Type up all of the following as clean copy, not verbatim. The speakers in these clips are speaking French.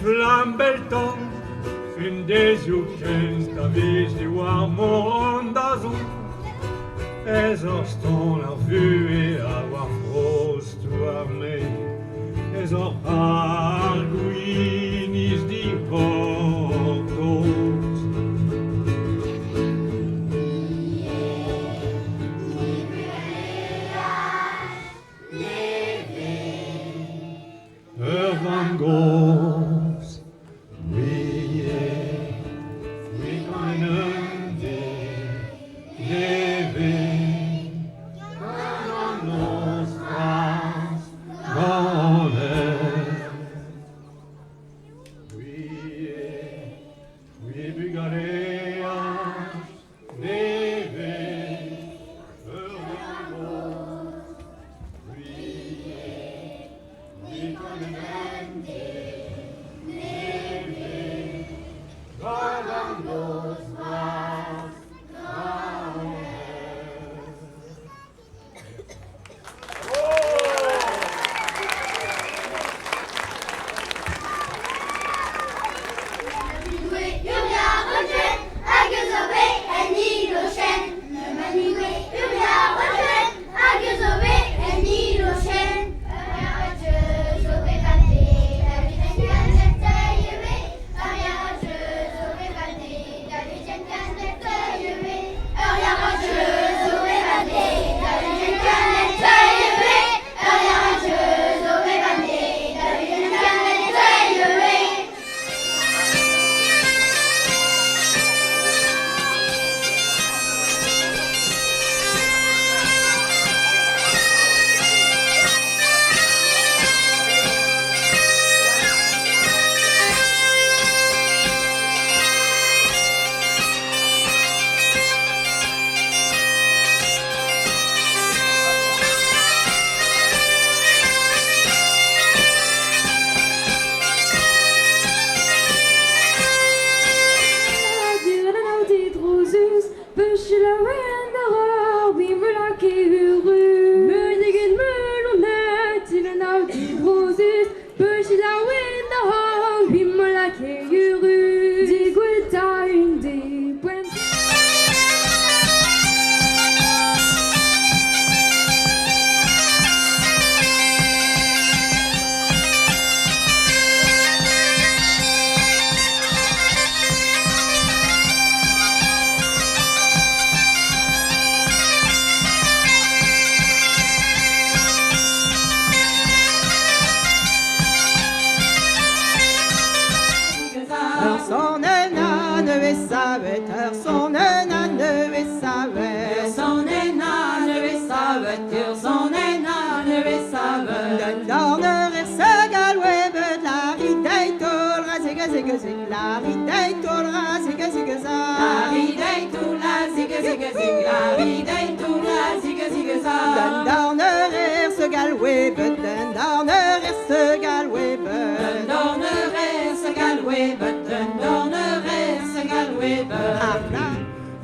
Flambelton, fin des jukens, da vis di war moron da zo. Ez ur ston ar vue a war frost war me. Ez ur arguinis di portos. Ur van gos.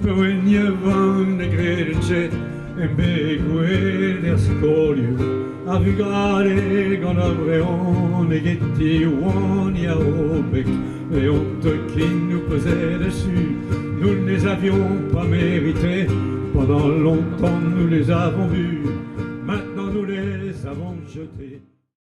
When you van de greden zit en begwe der skolju avugare gonna vreon et getti one ya obek et on te qui nous pesait dessus. Nous ne les avions pas mérités, pendant longtemps nous les avons vus, maintenant nous les avons jetés.